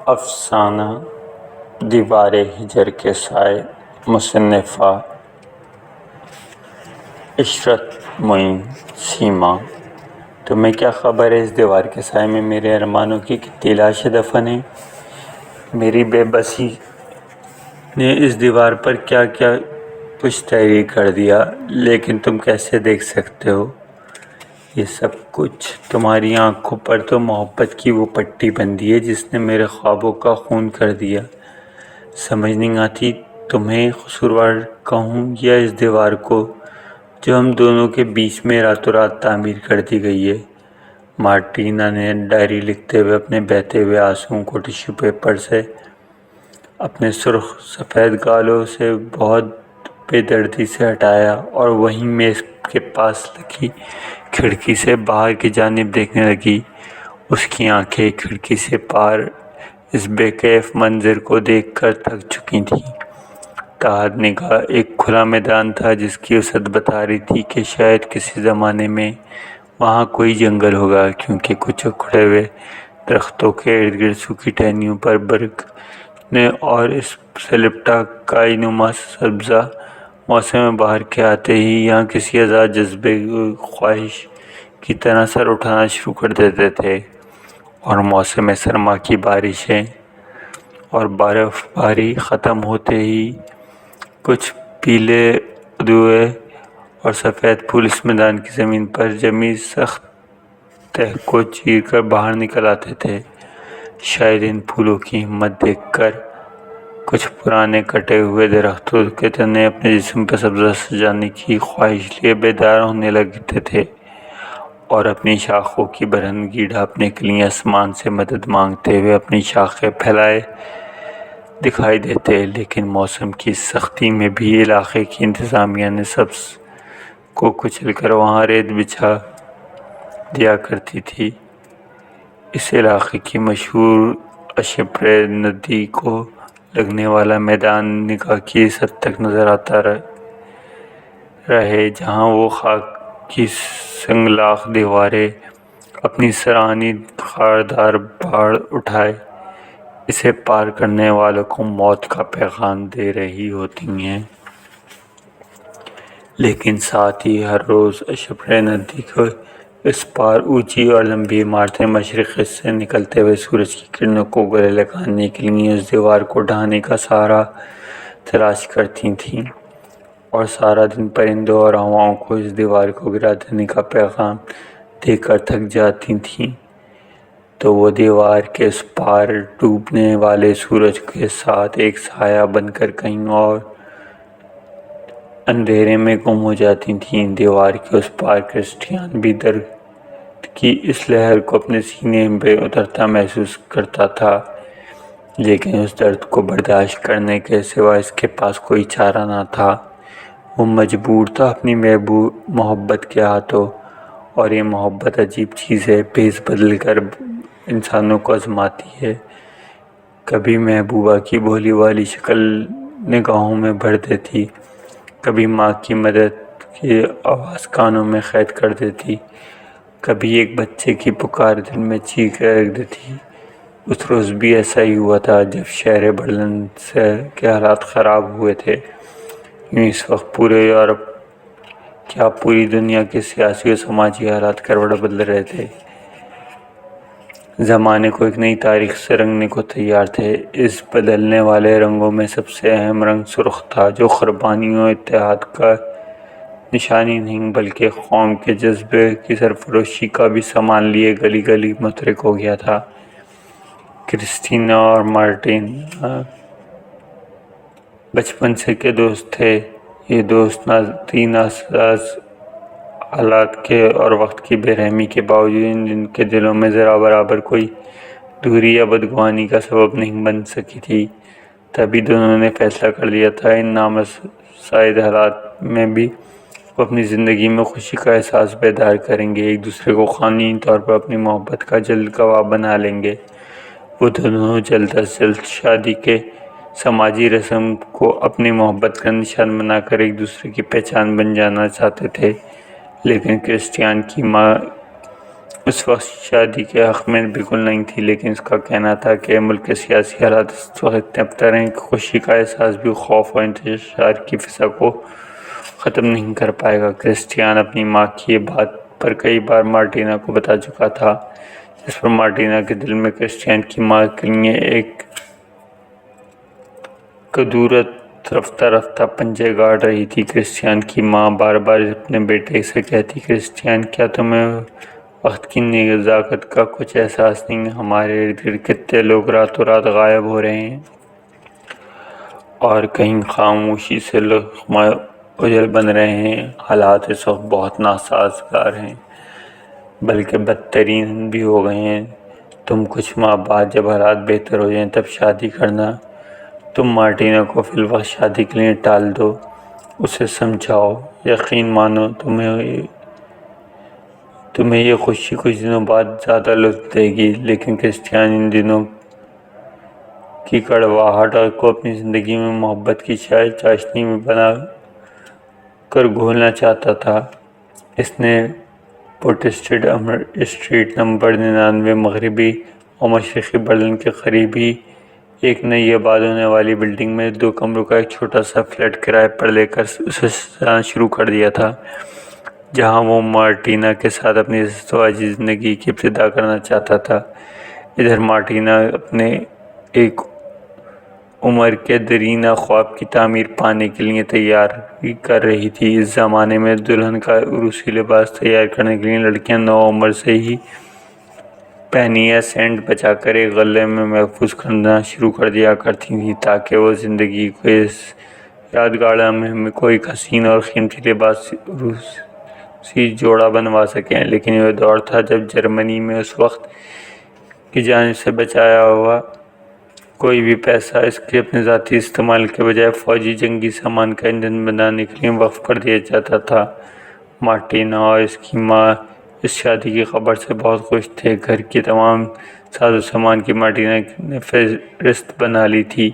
افسانہ دیوار ہجر کے سائے، مصنفہ عشرت معین سیما۔ تمہیں کیا خبر ہے اس دیوار کے سائے میں میرے ارمانوں کی کتنی لاشیں دفن ہیں؟ میری بے بسی نے اس دیوار پر کیا کیا کچھ تحریر کر دیا، لیکن تم کیسے دیکھ سکتے ہو؟ یہ سب کچھ تمہاری آنکھوں پر تو محبت کی وہ پٹی بندھی ہے جس نے میرے خوابوں کا خون کر دیا۔ سمجھ نہیں آتی تمہیں قصوروار کہوں یا اس دیوار کو جو ہم دونوں کے بیچ میں راتوں رات تعمیر کر دی گئی ہے۔ مارٹینا نے ڈائری لکھتے ہوئے اپنے بہتے ہوئے آنسوؤں کو ٹیشو پیپر سے اپنے سرخ سفید گالوں سے بہت بے دردی سے ہٹایا اور وہیں میز کے پاس لگی کھڑکی سے باہر کی جانب دیکھنے لگی۔ اس کی آنکھیں کھڑکی سے پار اس بے کیف منظر کو دیکھ کر تھک چکی تھیں۔ تحت نگاہ ایک کھلا میدان تھا جس کی وسعت بتا رہی تھی کہ شاید کسی زمانے میں وہاں کوئی جنگل ہوگا، کیونکہ کچھ اکھڑے ہوئے درختوں کے ارد گرد سوکھی ٹہنیوں پر برگ نے اور اس سے لپٹا کائی نما سبزہ موسم بہار کے آتے ہی یہاں کسی آزاد جذبے خواہش کی طرح سر اٹھانا شروع کر دیتے تھے، اور موسم سرما کی بارشیں اور برف باری ختم ہوتے ہی کچھ پیلے ادوئے اور سفید پھول اس میدان کی زمین پر جمی سخت تہ کو چیر کر باہر نکل آتے تھے۔ شاید ان پھولوں کی ہمت دیکھ کر کچھ پرانے کٹے ہوئے درختوں کے تنے اپنے جسم پر سبزہ سجانے کی خواہش لیے بیدار ہونے لگتے تھے اور اپنی شاخوں کی برہنگی ڈھانپنے کے لیے آسمان سے مدد مانگتے ہوئے اپنی شاخیں پھیلائے دکھائی دیتے۔ لیکن موسم کی سختی میں بھی علاقے کی انتظامیہ نے سبز کو کچل کر وہاں ریت بچھا دیا کرتی تھی۔ اس علاقے کی مشہور اشپرے ندی کو لگنے والا میدان نگاہ کی اس حد تک نظر آتا رہے جہاں وہ خاک کی سنگلاخ دیواریں اپنی سرانی خاردار باڑ اٹھائے اسے پار کرنے والوں کو موت کا پیغام دے رہی ہوتی ہیں۔ لیکن ساتھ ہی ہر روز اشپرے ندی کو اس پار اونچی اور لمبی عمارتیں مشرق سے نکلتے ہوئے سورج کی کرنوں کو گلے لگانے کے لیے اس دیوار کو ڈھانپنے کا سہارا تلاش کرتی تھیں، اور سارا دن پرندوں اور ہواؤں کو اس دیوار کو گرا دینے کا پیغام دے کر تھک جاتی تھیں، تو وہ دیوار کے اس پار ڈوبنے والے سورج کے ساتھ ایک سایہ بن کر کہیں اور اندھیرے میں گم ہو جاتی تھیں۔ دیوار کے اس پار کرسٹیان بھی درد کی اس لہر کو اپنے سینے میں اترتا محسوس کرتا تھا، لیکن اس درد کو برداشت کرنے کے سوا اس کے پاس کوئی چارہ نہ تھا۔ وہ مجبور تھا اپنی محبت کے ہاتھوں، اور یہ محبت عجیب چیز ہے، بھیس بدل کر انسانوں کو آزماتی ہے۔ کبھی محبوبہ کی بھولی والی شکل نگاہوں میں بھر دیتی، کبھی ماں کی مدد کی آواز کانوں میں قید کر دیتی، کبھی ایک بچے کی پکار دل میں چیخ کر رکھ دیتی۔ اس روز بھی ایسا ہی ہوا تھا جب شہر برلن کے حالات خراب ہوئے تھے۔ یوں اس وقت پورے یورپ کیا پوری دنیا کے سیاسی و سماجی حالات کروٹ بدل رہے تھے۔ زمانے کو ایک نئی تاریخ سے رنگنے کو تیار تھے۔ اس بدلنے والے رنگوں میں سب سے اہم رنگ سرخ تھا، جو قربانی و اتحاد کا نشانی نہیں بلکہ قوم کے جذبے کی سرفروشی کا بھی سامان لیے گلی گلی متحرک ہو گیا تھا۔ کرسٹینا اور مارٹینا بچپن سے کے دوست تھے۔ یہ دوست ناساز حالات کے اور وقت کی بے رحمی کے باوجود جن کے دلوں میں ذرا برابر کوئی دوری یا بدگمانی کا سبب نہیں بن سکی تھی۔ تبھی دونوں نے فیصلہ کر لیا تھا ان نامساعد حالات میں بھی وہ اپنی زندگی میں خوشی کا احساس بیدار کریں گے، ایک دوسرے کو قانونی طور پر اپنی محبت کا جلد گواہ بنا لیں گے۔ وہ دونوں جلد از جلد شادی کے سماجی رسم کو اپنی محبت کا نشان بنا کر ایک دوسرے کی پہچان بن جانا چاہتے تھے، لیکن کرسٹیان کی ماں اس وقت شادی کے حق میں بالکل نہیں تھی، لیکن اس کا کہنا تھا کہ ملک کے سیاسی حالات اس وقت اتنے ابتر ہیں کہ خوشی کا احساس بھی خوف اور انتشار کی فضا کو ختم نہیں کر پائے گا۔ کرسٹیان اپنی ماں کی یہ بات پر کئی بار مارٹینا کو بتا چکا تھا، جس پر مارٹینا کے دل میں کرسٹیان کی ماں کے لیے ایک کدورت رفتہ رفتہ پنجے گاڑ رہی تھی۔ کرسٹیان کی ماں بار بار اپنے بیٹے سے کہتی، کرسٹیان، کیا تمہیں وقت کی نزاکت کا کچھ احساس نہیں ہے؟ ہمارے ارد گرد کتنے لوگ راتوں رات غائب ہو رہے ہیں اور کہیں خاموشی سے لقمہ اجل بن رہے ہیں۔ حالات اس وقت بہت ناسازگار ہیں، بلکہ بدترین بھی ہو گئے ہیں۔ تم کچھ ماہ بعد جب حالات بہتر ہو جائیں تب شادی کرنا۔ تم مارٹینا کو فی الوقت شادی کے لیے ٹال دو، اسے سمجھاؤ، یقین مانو تمہیں یہ خوشی کچھ دنوں بعد زیادہ لطف دے گی۔ لیکن کرسٹیان ان دنوں کی کڑواہٹ کو اپنی زندگی میں محبت کی چاشنی میں بنا کر گھولنا چاہتا تھا۔ اس نے پورٹسٹریٹ اسٹریٹ نمبر 99 مغربی اور مشرقی برلن کے قریب ہی ایک نئی آباد ہونے والی بلڈنگ میں 2 کمروں کا ایک چھوٹا سا فلیٹ کرائے پر لے کر اسے سجانا شروع کر دیا تھا، جہاں وہ مارٹینا کے ساتھ اپنی ازدواجی زندگی کی ابتدا کرنا چاہتا تھا۔ ادھر مارٹینا اپنے ایک عمر کے دیرینہ خواب کی تعمیر پانے کے لیے تیاری کر رہی تھی۔ اس زمانے میں دلہن کا عروسی لباس تیار کرنے کے لیے لڑکیاں نوعمر سے ہی پینی یا سینٹ بچا کر ایک غلے میں محفوظ کرنا شروع کر دیا کرتی تھیں، تاکہ وہ زندگی کو اس یادگار لمحے میں کوئی حسین اور قیمتی لباس عروسی جوڑا بنوا سکیں۔ لیکن یہ دور تھا جب جرمنی میں اس وقت کی جانب سے بچایا ہوا کوئی بھی پیسہ اس کے اپنے ذاتی استعمال کے بجائے فوجی جنگی سامان کا ایندھن بنانے کے لیے وقف کر دیا جاتا تھا۔ مارٹینا اور اس کی ماں اس شادی کی خبر سے بہت خوش تھے۔ گھر کی تمام ساز و سامان کی مارٹینا نے فہرست بنا لی تھی۔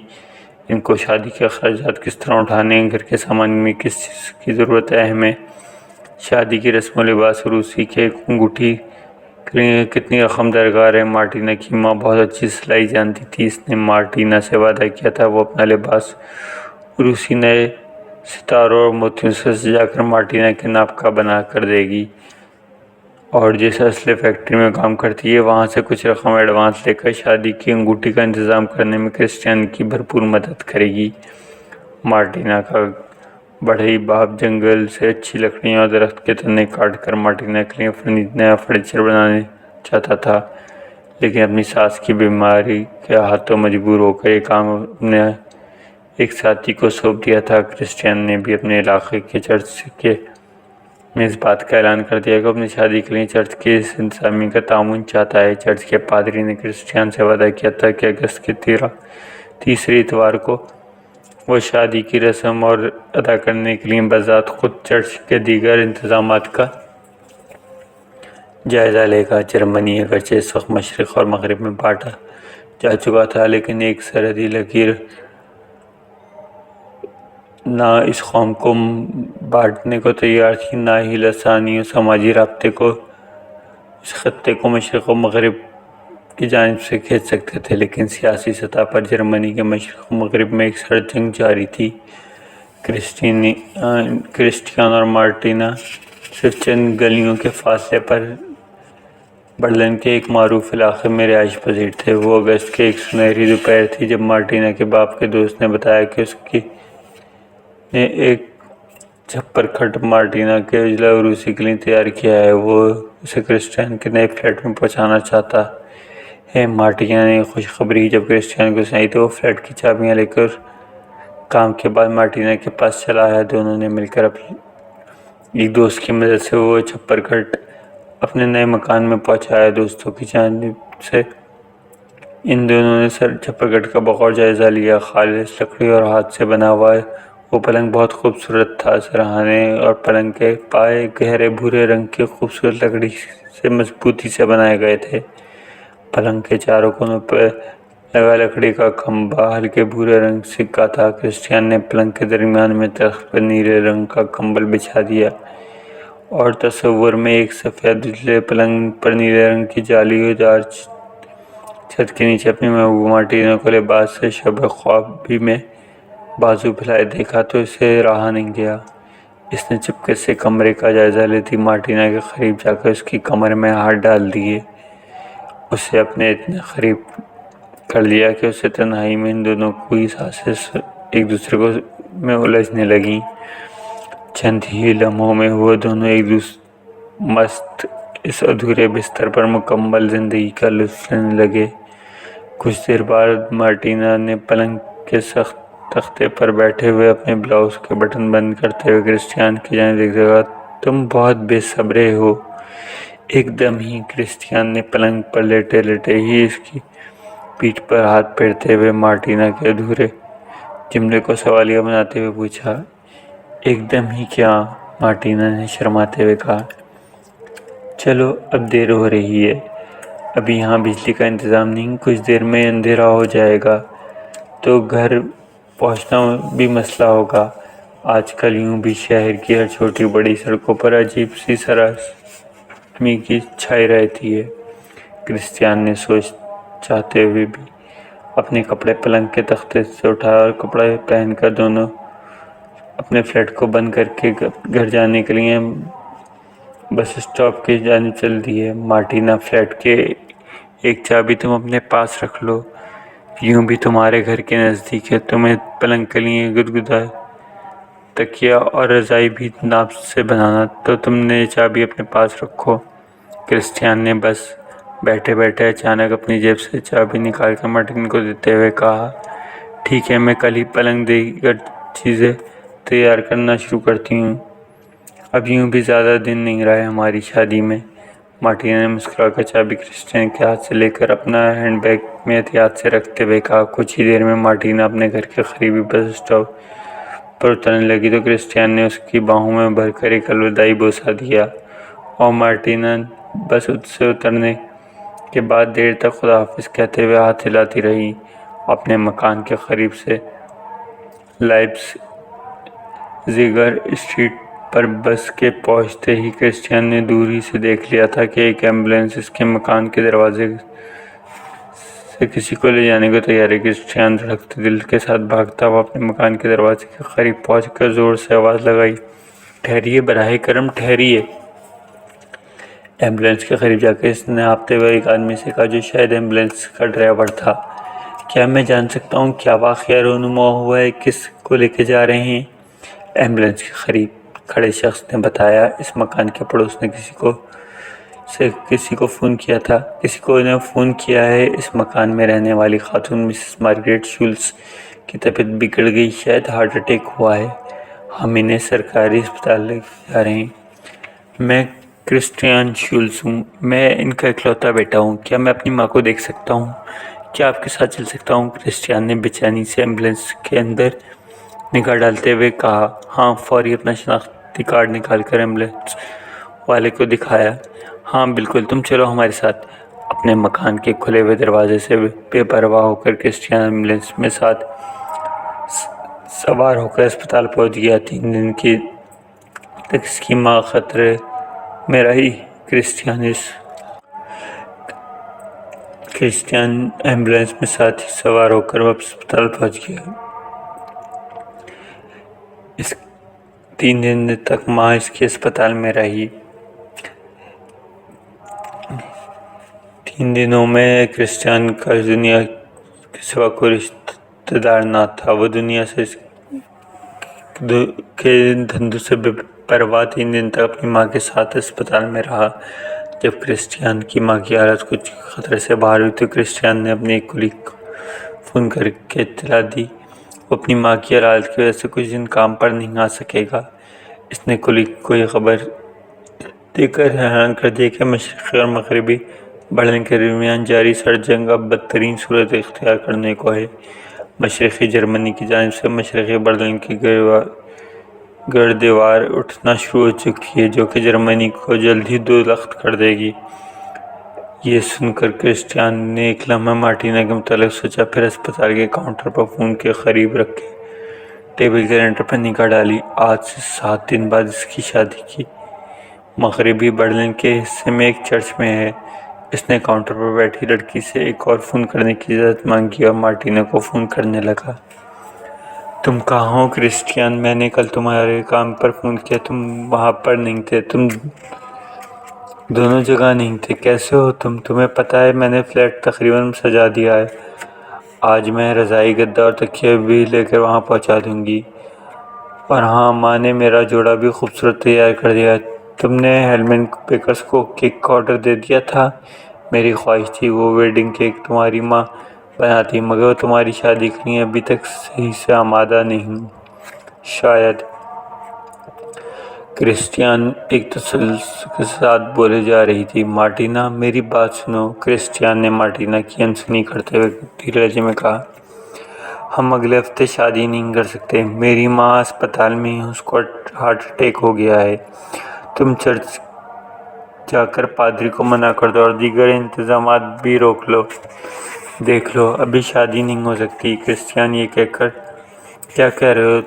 ان کو شادی کے اخراجات کس طرح اٹھانے ہیں، گھر کے سامان میں کس چیز کی ضرورت اہم ہے، شادی کی رسم و لباس، عروسی کے انگوٹھی کے لیے کتنی رقم درکار ہے۔ مارٹینا کی ماں بہت اچھی سلائی جانتی تھی۔ اس نے مارٹینا سے وعدہ کیا تھا وہ اپنا لباس عروسی نئے ستاروں اور موتیوں سے سجا کر مارٹینا کے ناپ کا بنا کر دے گی، اور جس اسلحے فیکٹری میں کام کرتی ہے وہاں سے کچھ رقم ایڈوانس لے کر شادی کی انگوٹھی کا انتظام کرنے میں کرسٹیان کی بھرپور مدد کرے گی۔ مارٹینا کا بڑھئی باپ جنگل سے اچھی لکڑیاں اور درخت کے تنے کاٹ کر مارٹینا کے لیے نیا فرنیچر بنانا چاہتا تھا، لیکن اپنی ساس کی بیماری کے ہاتھوں مجبور ہو کر یہ کام اپنے ایک ساتھی کو سونپ دیا تھا۔ کرسٹیان نے بھی اپنے علاقے کے چرچ میں اس بات کا اعلان کر دیا کہ وہ اپنی شادی کے لیے چرچ کی اس انتظامیہ کا تعاون چاہتا ہے۔ چرچ کے پادری نے کرسٹیان سے وعدہ کیا تھا کہ اگست کے تیسرے اتوار کو وہ شادی کی رسم اور ادا کرنے کے لیے بذات خود چرچ کے دیگر انتظامات کا جائزہ لے گا۔ جرمنی اگرچہ اس وقت مشرق اور مغرب میں بانٹا جا چکا تھا، لیکن ایک سرحدی لکیر نہ اس قوم کو بانٹنے کو تیار تھی، نہ ہی لسانی و سماجی رابطے کو اس خطے کو مشرق و مغرب کی جانب سے کھینچ سکتے تھے۔ لیکن سیاسی سطح پر جرمنی کے مشرق و مغرب میں ایک سرد جنگ جاری تھی۔ کرسٹیان اور مارٹینا صرف چند گلیوں کے فاصلے پر برلن کے ایک معروف علاقے میں رہائش پذیر تھے۔ وہ اگست کے ایک سنہری دوپہر تھی جب مارٹینا کے باپ کے دوست نے بتایا کہ اس نے ایک چھپر کھٹ مارٹینا کے اجلاء عروسی کے لیے تیار کیا ہے، وہ اسے کرسٹیان کے نئے فلیٹ میں پہنچانا چاہتا ہے۔ مارٹینا نے خوشخبری جب کرسٹیان کو سنائی تو وہ فلیٹ کی چابیاں لے کر کام کے بعد مارٹینا کے پاس چلا آیا۔ دونوں نے مل کر ایک دوست کی مدد سے وہ چھپر کھٹ اپنے نئے مکان میں پہنچایا۔ دوستوں کی جانب سے ان دونوں نے چھپر کھٹ کا بغور جائزہ لیا۔ خالص لکڑی اور ہاتھ سے بنا ہوا وہ پلنگ بہت خوبصورت تھا۔ سرہانے اور پلنگ کے پائے گہرے بھورے رنگ کی خوبصورت لکڑی سے مضبوطی سے بنائے گئے تھے۔ پلنگ کے چاروں کونوں پہ لگا لکڑی کا کھمبا ہلکے بھورے رنگ کا تھا۔ کرسٹیان نے پلنگ کے درمیان میں درخت پر نیلے رنگ کا کمبل بچھا دیا اور تصور میں ایک سفید اجلے پلنگ پر نیلے رنگ کی جالی دار چھت کے نیچے اپنی محبوبہ مارٹینا کو لباس سے شب خواب بھی میں بازو پھیلائے دیکھا تو اسے رہا نہیں گیا۔ اس نے چپکے سے کمرے کا جائزہ لیتی مارٹینا کے قریب جا کر اس کی کمر میں ہاتھ ڈال دیے، اسے اپنے اتنے قریب کر لیا کہ اسے تنہائی میں ان دونوں کی سانسیں ایک دوسرے کو میں الجھنے لگیں۔ چند ہی لمحوں میں وہ دونوں ایک مست اس ادھورے بستر پر مکمل زندگی کا لطف لینے لگے۔ کچھ دیر بعد مارٹینا نے پلنگ کے سخت تختے پر بیٹھے ہوئے اپنے بلاؤز کے بٹن بند کرتے ہوئے کرسٹیان کی جانب دیکھتے کہا، تم بہت بے صبرے ہو۔ ایک دم ہی کرسٹیان نے پلنگ پر لیٹے لیٹے ہی اس کی پیٹھ پر ہاتھ پھیرتے ہوئے مارٹینا کے ادھورے جملے کو سوالیہ بناتے ہوئے پوچھا۔ ایک دم ہی کیا؟ مارٹینا نے شرماتے ہوئے کہا۔ چلو اب دیر ہو رہی ہے، ابھی یہاں بجلی کا انتظام نہیں، کچھ دیر میں اندھیرا ہو جائے گا تو گھر پہنچنا بھی مسئلہ ہوگا۔ آج کل یوں بھی شہر کی ہر چھوٹی بڑی سڑکوں پر عجیب سی سراسمی کی چھائی رہتی ہے۔ کرسٹیان نے سوچ چاہتے ہوئے بھی اپنے کپڑے پلنگ کے تختے سے اٹھائے اور کپڑے پہن کر دونوں اپنے فلیٹ کو بند کر کے گھر جانے کے لیے بس اسٹاپ کی جانب چل دیے۔ مارٹینا، فلیٹ کے ایک چابی تم اپنے پاس رکھ لو، یوں بھی تمہارے گھر کے نزدیک ہے، تمہیں پلنگ کے لیے گدگدہ تکیہ اور رضائی بھی ناپ سے بنانا، تو تم نے چابی اپنے پاس رکھو۔ کرسٹیان نے بس بیٹھے بیٹھے اچانک اپنی جیب سے چابی نکال کر مارٹینا کو دیتے ہوئے کہا، ٹھیک ہے، میں کل ہی پلنگ دیگر چیزیں تیار کرنا شروع کرتی ہوں، اب یوں بھی زیادہ دن نہیں رہے ہماری شادی میں۔ مارٹینا نے مسکرا کر چابی کرسٹیان کے ہاتھ سے لے کر اپنا ہینڈ بیگ میں احتیاط سے رکھتے ہوئے کہا۔ کچھ ہی دیر میں مارٹینا اپنے گھر کے قریبی بس اسٹاپ پر اترنے لگی تو کرسٹیان نے اس کی باہوں میں بھر کر ایک الوداعی بوسہ دیا، اور مارٹینا بس سے اترنے کے بعد دیر تک خدا حافظ کہتے ہوئے ہاتھ ہلاتی رہی۔ اپنے مکان کے قریب سے لائپزگر اسٹریٹ پر بس کے پہنچتے ہی کرسٹیان نے دور ہی سے دیکھ لیا تھا کہ ایک ایمبولینس اس کے مکان کے دروازے سے کسی کو لے جانے کو تیار ہے۔ کرسٹیان دھڑکتے دل کے ساتھ بھاگتا ہوا اپنے مکان کے دروازے کے قریب پہنچ کر زور سے آواز لگائی، ٹھہریے، براہ کرم ٹھہریے۔ ایمبولینس کے قریب جا کے اس نے ہانپتے ہوئے ایک آدمی سے کہا جو شاید ایمبولینس کا ڈرائیور تھا، کیا میں جان سکتا ہوں کیا واقعہ رونما ہوا ہے، کس کو لے کے جا رہے ہیں؟ ایمبولینس کے قریب کھڑے شخص نے بتایا، اس مکان کے پڑوس نے کسی کو فون کیا ہے، اس مکان میں رہنے والی خاتون مسز مارگریٹ شولز کی طبیعت بگڑ گئی، شاید ہارٹ اٹیک ہوا ہے، ہم انہیں سرکاری اسپتال لے جا رہے ہیں۔ میں کرسٹیان شولز ہوں، میں ان کا اکلوتا بیٹا ہوں، کیا میں اپنی ماں کو دیکھ سکتا ہوں؟ کیا آپ کے ساتھ چل سکتا ہوں؟ کرسٹیان نے بے چینی سے ایمبولینس کے اندر نگاہ ڈالتے ہوئے کہا۔ ہاں، فوری اپنا شناختی کارڈ نکال کر ایمبولینس والے کو دکھایا۔ ہاں بالکل، تم چلو ہمارے ساتھ۔ اپنے مکان کے کھلے ہوئے دروازے سے بے پرواہ ہو کر کرسٹیان ایمبولینس میں سوار ہو کر اسپتال پہنچ گیا۔ 3 دن تک اس کی ماں خطرے میں رہی۔ کرسٹیان ایمبولینس میں ساتھ ہی سوار ہو کر واپس اسپتال پہنچ گیا۔ 3 دن تک ماں اس کے اسپتال میں رہی۔ 3 دنوں میں کرسٹیان کا اس دنیا کے سوا کوئی رشتہ دار نہ تھا۔ وہ دنیا سے کے دھندوں سے بے پرواہ 3 دن تک اپنی ماں کے ساتھ اسپتال میں رہا۔ جب کرسٹیان کی ماں کی حالت کچھ خطرے سے باہر ہوئی تو کرسٹیان نے اپنے ایک کولیگ کو فون کر کے اطلاع دی وہ اپنی ماں کی حالت کی وجہ سے کچھ دن کام پر نہیں آ سکے گا۔ اس نے کولیگ کو یہ خبر دے کر حیران کر دیا کہ مشرقی اور مغربی برلن کے درمیان جاری سرد جنگ اب بدترین صورت اختیار کرنے کو ہے۔ مشرقی جرمنی کی جانب سے مشرقی برلن کی گردیوار اٹھنا شروع ہو چکی ہے، جو کہ جرمنی کو جلد ہی 2 لخت کر دے گی۔ یہ سن کر کرسٹیان نے ایک لمحہ مارٹینا کے متعلق سوچا، پھر اسپتال کے کاؤنٹر پر فون کے قریب رکھے ٹیبل کیلنڈر پر نگاہ ڈالی۔ آج سے 7 دن بعد اس کی شادی کی مغربی برلن کے حصے میں ایک چرچ میں ہے۔ اس نے کاؤنٹر پر بیٹھی لڑکی سے ایک اور فون کرنے کی اجازت مانگی اور مارٹینا کو فون کرنے لگا۔ تم کہاں ہو کرسٹیان؟ میں نے کل تمہارے کام پر فون کیا، تم وہاں پر نہیں تھے، تم دونوں جگہ نہیں تھے۔ کیسے ہو تم؟ تمہیں پتہ ہے میں نے فلیٹ تقریباً سجا دیا ہے۔ آج میں رضائی، گدا اور تکیہ بھی لے کر وہاں پہنچا دوں گی۔ اور ہاں، ماں نے میرا جوڑا بھی خوبصورت تیار کر دیا ہے۔ تم نے ہیلمن بیکرز کو کیک کا آرڈر دے دیا تھا؟ میری خواہش تھی وہ ویڈنگ کیک تمہاری ماں بناتی، مگر وہ تمہاری شادی کے لیے ابھی تک صحیح سے آمادہ نہیں۔ شاید۔ کرسٹیان ایک تسلسل کے ساتھ بولے جا رہی تھی۔ مارٹینا، میری بات سنو، کرسٹیان نے مارٹینا کی انسنی کرتے ہوئے دھیرے لہجے میں کہا۔ ہم اگلے ہفتے شادی نہیں کر سکتے۔ میری ماں اسپتال میں ہے، اس کو ہارٹ اٹیک ہو گیا ہے۔ تم چرچ جا کر پادری کو منع کر دو اور دیگر انتظامات بھی روک لو۔ دیکھ لو، ابھی شادی نہیں ہو سکتی۔ کرسٹیان یہ کہہ کر کیا کہہ رہے ہو؟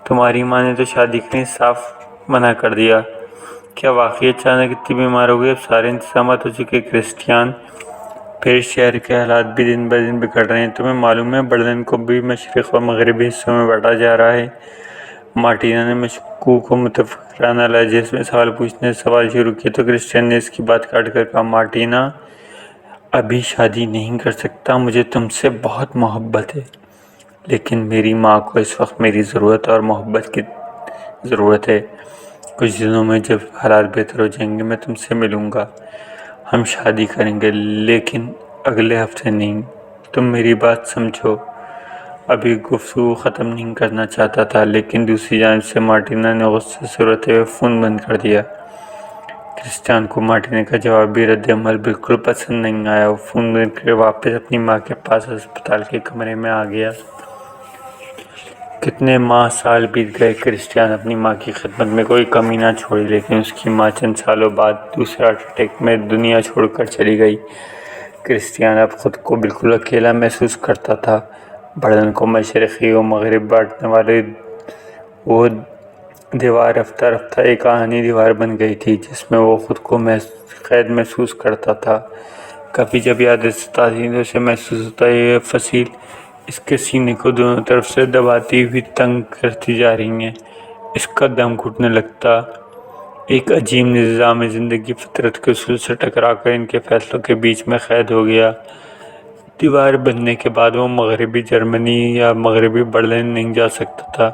تمہاری ماں نے تو شادی کے لیے صاف منع کر دیا۔ کیا واقعی اچانک اتنی بیمار ہو گئی؟ اب سارے انتظامات ہو چکے۔ کرسٹیان، پھر شہر کے حالات بھی دن بہ دن بگڑ رہے ہیں۔ تمہیں معلوم ہے برلن کو بھی مشرق و مغربی حصوں میں بانٹا جا رہا ہے۔ مارٹینا نے مشکوک و متفکرانہ لہجے میں سوال شروع کیا تو کرسٹیان نے اس کی بات کاٹ کر کہا، مارٹینا، ابھی شادی نہیں کر سکتا۔ مجھے تم سے بہت محبت ہے، لیکن میری ماں کو اس وقت میری ضرورت اور محبت کی ضرورت ہے۔ کچھ دنوں میں جب حالات بہتر ہو جائیں گے میں تم سے ملوں گا، ہم شادی کریں گے، لیکن اگلے ہفتے نہیں۔ تم میری بات سمجھو۔ ابھی گفتگو ختم نہیں کرنا چاہتا تھا، لیکن دوسری جانب سے مارٹینا نے غصے سے روتے ہوئے فون بند کر دیا۔ کرسٹیان کو مارٹینا کا جوابی رد عمل بالکل پسند نہیں آیا۔ وہ فون بند کر واپس اپنی ماں کے پاس ہسپتال کے کمرے میں آ گیا۔ کتنے ماہ سال بیت گئے، کرسٹیان اپنی ماں کی خدمت میں کوئی کمی نہ چھوڑی، لیکن اس کی ماں چند سالوں بعد دوسرے ہارٹ اٹیک میں دنیا چھوڑ کر چلی گئی۔ کرسٹیان اب خود کو بالکل اکیلا محسوس کرتا تھا۔ برلن کو مشرقی و مغرب بانٹنے والی وہ دیوار رفتہ رفتہ ایک آہنی دیوار بن گئی تھی جس میں وہ خود کو قید محسوس کرتا تھا۔ کبھی جب یادیں ستاتی تو اسے محسوس ہوتا یہ فصیل اس کے سینے کو دونوں طرف سے دباتی ہوئی تنگ کرتی جا رہی ہیں۔ اس کا دم گھٹنے لگتا۔ ایک عجیب نظام زندگی فطرت کے اصول سے ٹکرا کر ان کے فیصلوں کے بیچ میں قید ہو گیا۔ دیوار بننے کے بعد وہ مغربی جرمنی یا مغربی برلن نہیں جا سکتا تھا،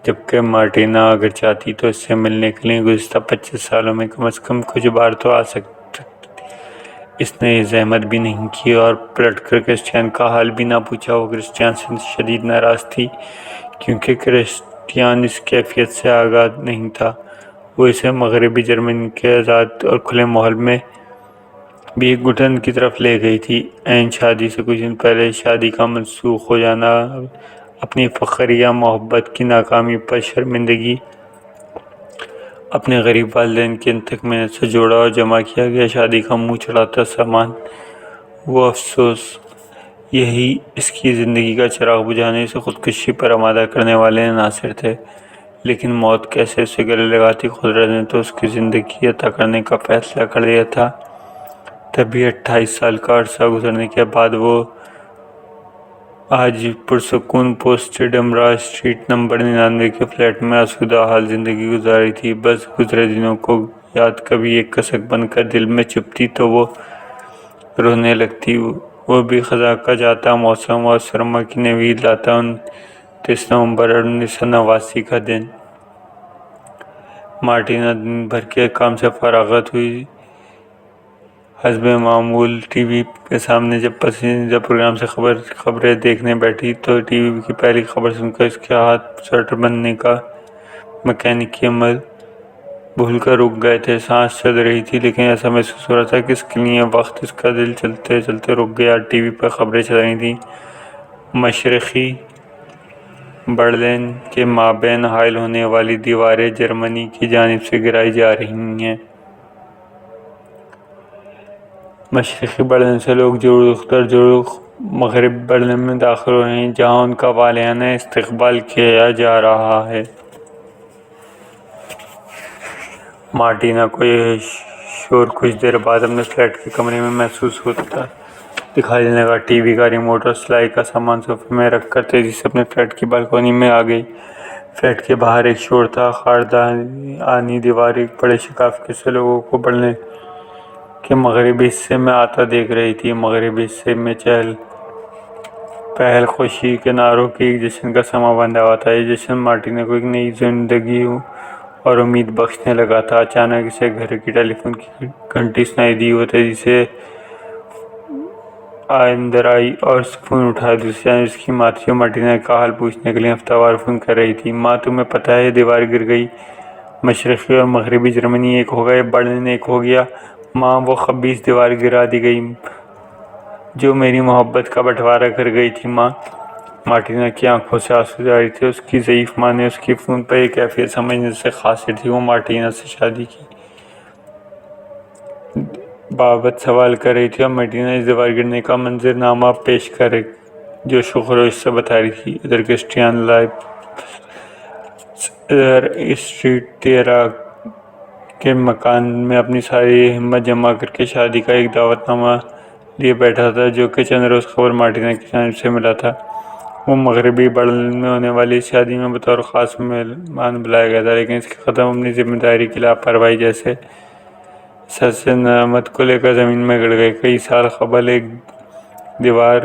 جبکہ مارٹینا اگر چاہتی تو اس سے ملنے کے لیے گزشتہ 25 سالوں میں کم از کم کچھ بار تو آ سکتی۔ اس نے یہ زحمت بھی نہیں کی اور پلٹ کر کرسٹیان کا حال بھی نہ پوچھا۔ وہ کرسٹیان سے شدید ناراض تھی کیونکہ کرسٹیان اس کیفیت سے آگاہ نہیں تھا۔ وہ اسے مغربی جرمنی کے آزاد اور کھلے ماحول میں بھی ایک گھٹن کی طرف لے گئی تھی۔ عین شادی سے کچھ دن پہلے شادی کا منسوخ ہو جانا، اپنی فخر یا محبت کی ناکامی پر شرمندگی، اپنے غریب والدین کی انتھک محنت سے جوڑا اور جمع کیا گیا شادی کا منہ چڑھاتا سامان، وہ افسوس، یہی اس کی زندگی کا چراغ بجھانے سے خودکشی پر آمادہ کرنے والے عناصر تھے۔ لیکن موت کیسے اسے گلے لگاتی، قدرت نے تو اس کی زندگی عطا کرنے کا فیصلہ کر دیا تھا۔ تبھی 28 سال کا عرصہ گزرنے کے بعد وہ آج پرسکون پوسٹڈ امراض اسٹریٹ نمبر 99 کے فلیٹ میں آسودہ حال زندگی گزار رہی تھی۔ بس گزرے دنوں کو یاد کبھی ایک کسک بن کر دل میں چپتی تو وہ رونے لگتی۔ وہ بھی خزاں کا جاتا موسم اور سرما کی نوید لاتا 29 نومبر 1989 کا دن۔ مارٹینا دن بھر کے کام سے فارغت ہوئی حسب معمول ٹی وی کے سامنے جب پسندیدہ پروگرام سے خبریں دیکھنے بیٹھی تو ٹی وی کی پہلی خبر سن کر اس کے ہاتھ سویٹر بننے کا میکینکی عمل بھول کر رک گئے تھے۔ سانس چل رہی تھی لیکن ایسا محسوس ہو رہا تھا کہ اس کے لیے وقت، اس کا دل چلتے چلتے رک گیا۔ ٹی وی پر خبریں چل رہی تھیں۔ مشرقی برلن کے مابین حائل ہونے والی دیواریں جرمنی کی جانب سے گرائی جا رہی ہیں۔ مشرقی برلن سے لوگ جرخ در جرخ مغربی برلن میں داخل ہو رہے ہیں جہاں ان کا والہانہ استقبال کیا جا رہا ہے۔ مارٹینا کو یہ شور کچھ دیر بعد اپنے فلیٹ کے کمرے میں محسوس ہوتا دکھائی دینے لگا۔ ٹی وی کا ریموٹ اور سلائی کا سامان صوفے میں رکھ کر تیزی سے اپنے فلیٹ کی بالکونی میں آ گئی۔ فلیٹ کے باہر ایک شور تھا، خاردانی دیوار ایک بڑے ثقافتی سے لوگوں کو بڑھنے کے مغربی حصے میں آتا دیکھ رہی تھی۔ مغربی حصے میں چہل پہل، خوشی کے نعروں کے ایک جشن کا سما بندھا ہوا تھا۔ یہ جشن مارٹینا کو ایک نئی زندگی اور امید بخشنے لگا تھا۔ اچانک اسے گھر کی ٹیلی فون کی گھنٹی سنائی دی۔ وہ تیزی سے اندر آئی اور فون اٹھایا۔ دوسری جانب اس کی ماں تھی جو مارٹینا کا حال پوچھنے کے لیے ہفتہ وار فون کر رہی تھی۔ ماں، تمہیں پتہ ہے یہ دیوار گر گئی، مشرقی اور مغربی جرمنی ایک ہو گیا، برلن ایک ہو گیا۔ ماں، وہ خبیث دیوار گرا دی گئی جو میری محبت کا بٹوارا کر گئی تھی۔ ماں، مارٹینا کی آنکھوں سے آنسو جاری تھے۔ اس کی ضعیف ماں نے اس کی فون پر یہ کیفیت سمجھنے سے قاصر تھی۔ وہ مارٹینا سے شادی کی بابت سوال کر رہی تھی اور مارٹینا اس دیوار گرنے کا منظرنامہ پیش کر جوش و خروش سے بتا رہی تھی۔ ادھر کرسٹیان ادھر اسٹریٹ 13 کے مکان میں اپنی ساری ہمت جمع کر کے شادی کا ایک دعوت نامہ لیے بیٹھا تھا جو کہ چند روز قبل مارٹینا کی جانب سے ملا تھا۔ وہ مغربی برلن میں ہونے والی اس شادی میں بطور خاص مہمان بلایا گیا تھا، لیکن اس کے قدم اپنی ذمہ داری کی لاپرواہی جیسے سچ نعمت کو لے کر زمین میں گڑ گئے۔ کئی سال قبل ایک دیوار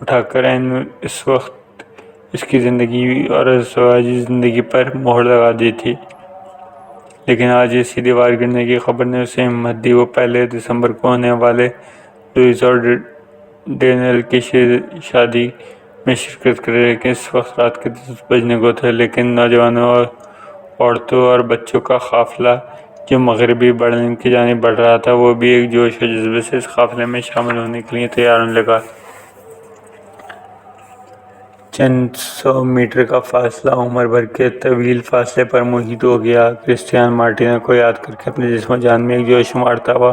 اٹھا کر اس وقت اس کی زندگی اور ازدواجی زندگی پر مہر لگا دی تھی، لیکن آج اسی دیوار گرنے کی خبر نے اسے ہمت دی۔ وہ پہلے دسمبر کو ہونے والے لوئیز اور ڈینیل کی شادی میں شرکت کرے، لیکن اس وقت رات کے 10 بجنے کو تھے۔ لیکن نوجوانوں، عورتوں اور بچوں کا قافلہ جو مغربی برلن کی جانب بڑھ رہا تھا، وہ بھی ایک جوش و جذبے سے اس قافلے میں شامل ہونے کے لیے تیار ہونے لگا۔ چند سو میٹر کا فاصلہ عمر بھر کے طویل فاصلے پر محیط ہو گیا۔ کرسٹیان مارٹینا کو یاد کر کے اپنے جسم و جان میں ایک جوش مارتا ہوا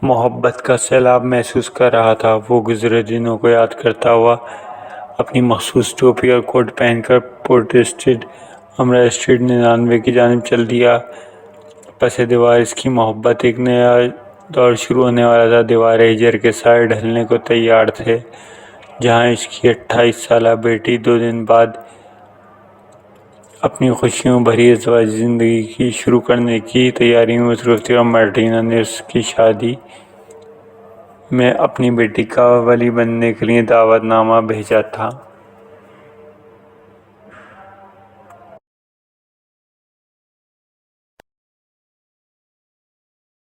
محبت کا سیلاب محسوس کر رہا تھا۔ وہ گزرے دنوں کو یاد کرتا ہوا اپنی مخصوص ٹوپی اور کوٹ پہن کر پورٹ اسٹریٹ، امرا اسٹریٹ 99 کی جانب چل دیا۔ پس دیوار اس کی محبت ایک نیا دور شروع ہونے والا تھا۔ دیوار ہجر کے سائے ڈھلنے کو تیار تھے، جہاں اس کی 28 سالہ بیٹی 2 دن بعد اپنی خوشیوں بھری ازدواجی زندگی کی شروع کرنے کی تیاری میں مصروف تھی، اور مارٹینا نے اس کی شادی میں اپنی بیٹی کا ولی بننے کے لیے دعوت نامہ بھیجا تھا۔